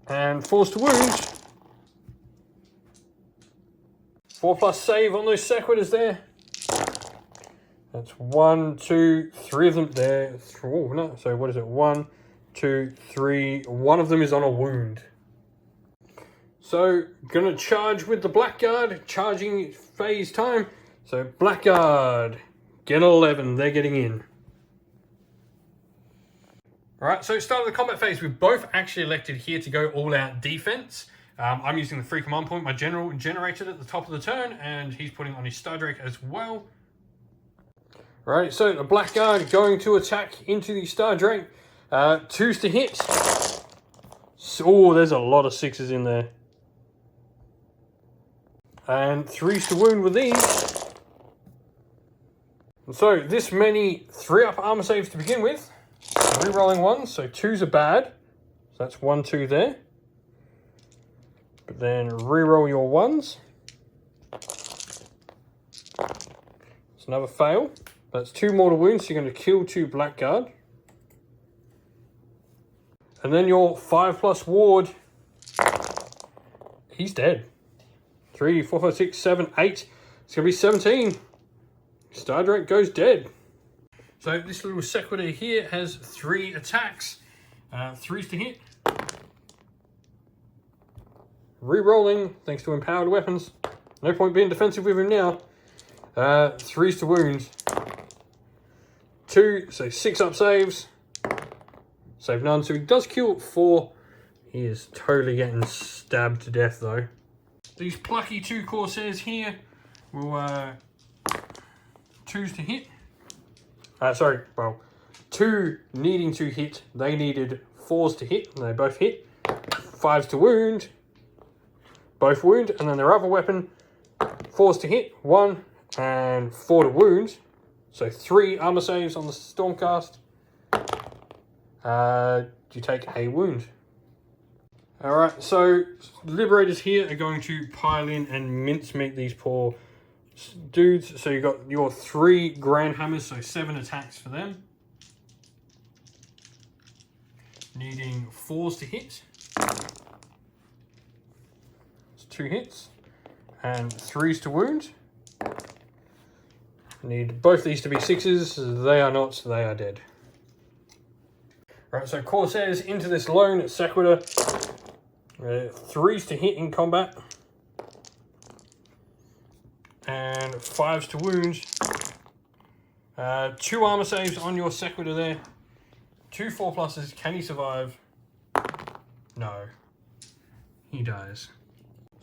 And 4s to wound. 4 plus save on those Sequitors there. That's 1, 2, 3 of them there. Oh, no. So what is it? 1, 2, 3. 1 of them is on a wound. So, gonna charge with the Blackguard. Charging phase time. So, Blackguard. Get 11. They're getting in. Alright, so start of the combat phase. We've both actually elected here to go all-out defense. I'm using the free command point my general generated at the top of the turn, and he's putting on his Stardrake as well. Right, so the Blackguard going to attack into the Stardrake. 2s to hit. Oh, there's a lot of 6s in there. And 3s to wound with these. And so this many 3-up armor saves to begin with. Rerolling 1, so 2s are bad. So that's 1, 2 there. But then reroll your 1s. It's another fail. That's 2 mortal wounds, so you're going to kill 2 Blackguard. And then your 5 plus ward. He's dead. 3, 4, 5, 6, 7, 8. It's going to be 17. Stardrake goes dead. So this little Sequitor here has 3 attacks. 3s to hit. Rerolling, thanks to empowered weapons. No point being defensive with him now. 3s to wound. 2, so 6-up saves. Save none, so he does kill 4. He is totally getting stabbed to death though. These plucky 2 Corsairs here will 2s to hit. Sorry, well, 2 needing to hit. They needed 4s to hit, and they both hit. 5s to wound. Both wound, and then their other weapon, 4s to hit, 1, and 4 to wound. So 3 armor saves on the Stormcast. You take a wound. Alright, so Liberators here are going to pile in and mincemeat these poor dudes. So you've got your 3 Grand Hammers, so 7 attacks for them. Needing 4s to hit. It's 2 hits. And 3s to wound. Need both these to be 6s. They are not, so they are dead. Right, so Corsairs into this lone Sequitor. 3s to hit in combat. And 5s to wound. 2 armor saves on your Sequitor there. 2 4 pluses. Can he survive? No. He dies.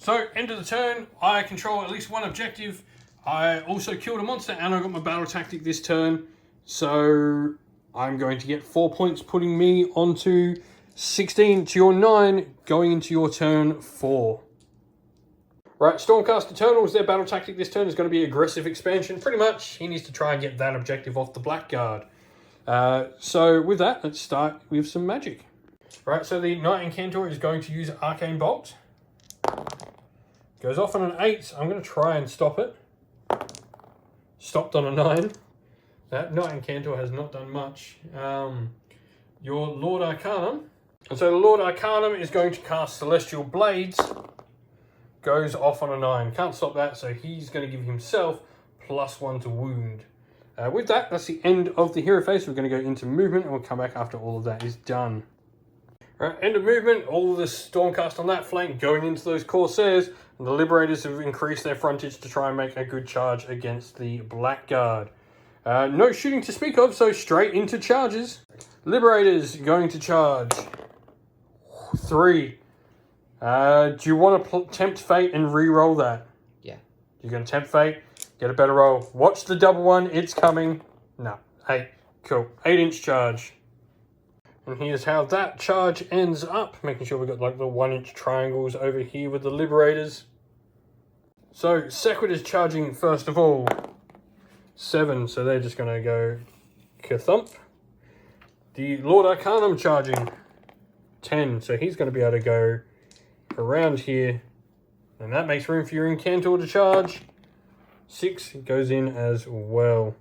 So, end of the turn, I control at least one objective. I also killed a monster and I got my battle tactic this turn. So, I'm going to get 4 points, putting me onto 16 to your 9, going into your turn 4. Right, Stormcast Eternals, their battle tactic this turn is going to be aggressive expansion. Pretty much, he needs to try and get that objective off the Blackguard. So, with that, let's start with some magic. Right, so the Knight Incantor is going to use Arcane Bolt. Goes off on an 8. I'm going to try and stop it. Stopped on a 9. That Knight Incantor has not done much. Your Lord Arcanum. And so the Lord Arcanum is going to cast Celestial Blades. Goes off on a 9. Can't stop that, so he's going to give himself +1 to wound. With that, that's the end of the hero phase. We're going to go into movement, and we'll come back after all of that is done. Right, end of movement, all of the Stormcast on that flank going into those Corsairs, and the Liberators have increased their frontage to try and make a good charge against the Blackguard. No shooting to speak of, so straight into charges. Liberators going to charge. 3. Do you want to tempt fate and re-roll that? Yeah. You're going to tempt fate, get a better roll. Watch the double one, it's coming. No, 8. Cool. 8-inch charge. And here's how that charge ends up. Making sure we've got like the 1-inch triangles over here with the Liberators. So, Sequid is charging first of all. 7, so they're just going to go ka-thump. The Lord Arcanum charging. 10, so he's going to be able to go around here. And that makes room for your Incantor to charge. 6 goes in as well.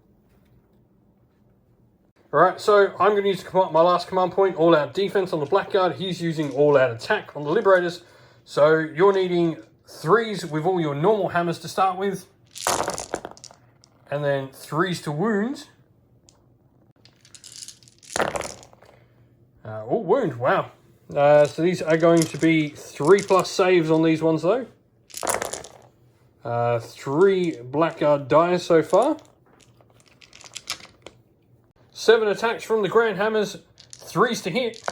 Alright, so I'm going to use my last command point, All Out Defense on the Blackguard. He's using All Out Attack on the Liberators. So you're needing 3s with all your normal hammers to start with. And then 3s to wound. Oh, wound, wow. So these are going to be 3+ saves on these ones though. 3 Blackguard dies so far. 7 attacks from the Grand Hammers, 3s to hit.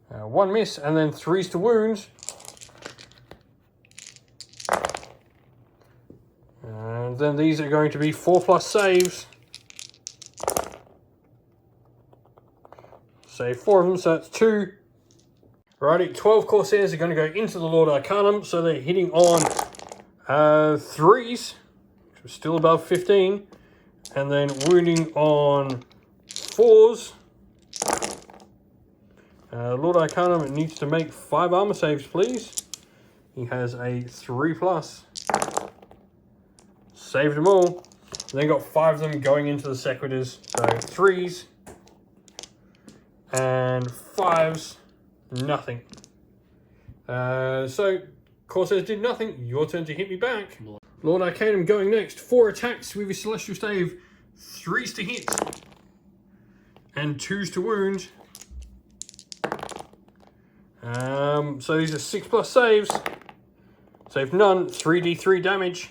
1 miss, and then 3s to wound. And then these are going to be 4+ saves. Save 4 of them, so that's 2. Righty, 12 Corsairs are going to go into the Lord Arcanum, so they're hitting on 3s, which are still above 15. And then wounding on 4s. Lord Arcanum needs to make 5 armor saves, please. He has a 3+. Saved them all. And then got 5 of them going into the Sequitors. So 3s. And 5s. Nothing. So Corsairs did nothing. Your turn to hit me back. Lord Arcanum going next. 4 attacks with his Celestial Stave. 3s to hit. And 2s to wound. So these are 6+ saves. Save none. 3d3 damage.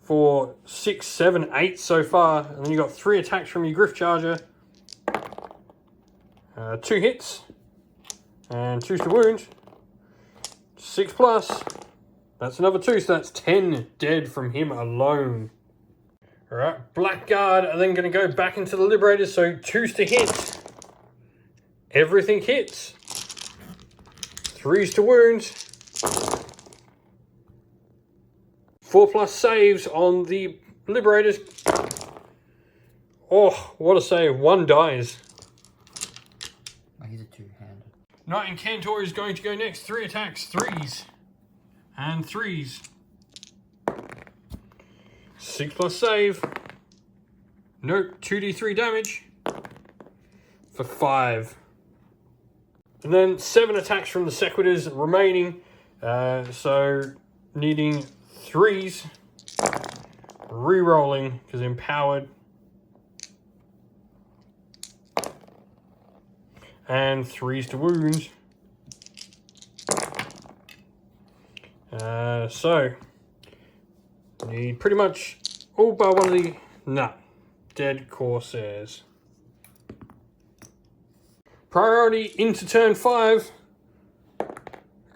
For 6, 7, 8 so far. And then you got 3 attacks from your Griff Charger. 2 hits. And 2s to wound. 6+. That's another 2, so that's 10 dead from him alone. Alright, Blackguard are then going to go back into the Liberators, so 2s to hit. Everything hits. 3s to wound. 4+ saves on the Liberators. Oh, what a save. 1 dies. Oh, he's a 2-handed. Knight Incantor is going to go next. 3 attacks, 3s. And 3s. 6+ save. Nope, 2d3 damage. For 5. And then 7 attacks from the Sequitors remaining. So needing 3s. Re-rolling because empowered. And 3s to wound. So need pretty much all but one of the dead Corsairs. Priority into turn 5.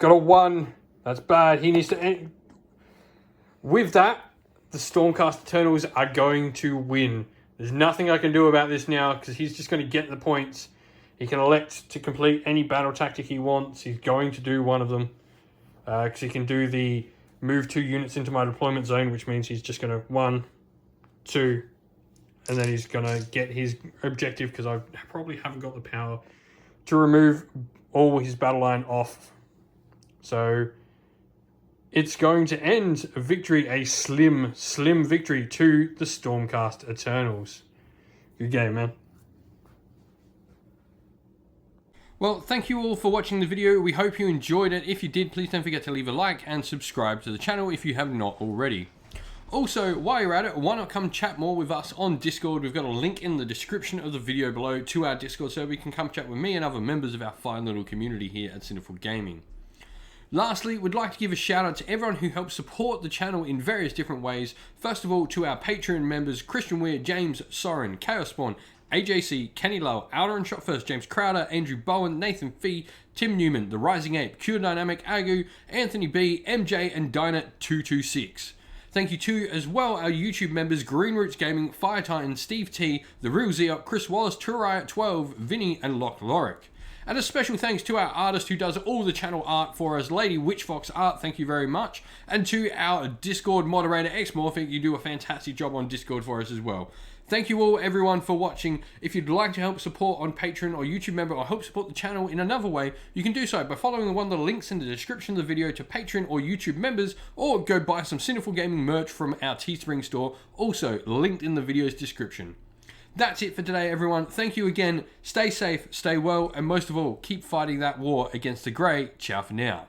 Got a 1. That's bad. He needs to end. With that, the Stormcast Eternals are going to win. There's nothing I can do about this now because he's just going to get the points. He can elect to complete any battle tactic he wants. He's going to do one of them because he can do the move 2 units into my deployment zone, which means he's just going to 1, 2, and then he's going to get his objective because I probably haven't got the power to remove all his battle line off. So it's going to end a victory, a slim victory to the Stormcast Eternals. Good game, man. Well, thank you all for watching the video. We hope you enjoyed it. If you did, please don't forget to leave a like and subscribe to the channel if you have not already. Also, while you're at it, why not come chat more with us on Discord? We've got a link in the description of the video below to our Discord server. You can come chat with me and other members of our fine little community here at Sinful Gaming. Lastly, we'd like to give a shout out to everyone who helps support the channel in various different ways. First of all, to our Patreon members, Christian Weir, James Soren, Chaos Spawn, AJC, Kenny Lowe, Outer and Shot First, James Crowder, Andrew Bowen, Nathan Fee, Tim Newman, The Rising Ape, Cure Dynamic, Agu, Anthony B, MJ, and Dyna226. Thank you to, as well, our YouTube members, Green Roots Gaming, Fire Titan, Steve T, The Real Zeop, Chris Wallace, Turriot12, Vinny, and Loch Lorick. And a special thanks to our artist who does all the channel art for us, Lady Witchfox Art, thank you very much. And to our Discord moderator, Xmorphic, you do a fantastic job on Discord for us as well. Thank you all, everyone, for watching. If you'd like to help support on Patreon or YouTube member or help support the channel in another way, you can do so by following one of the links in the description of the video to Patreon or YouTube members, or go buy some Sinful Gaming merch from our Teespring store, also linked in the video's description. That's it for today, everyone. Thank you again. Stay safe, stay well, and most of all, keep fighting that war against the Grey. Ciao for now.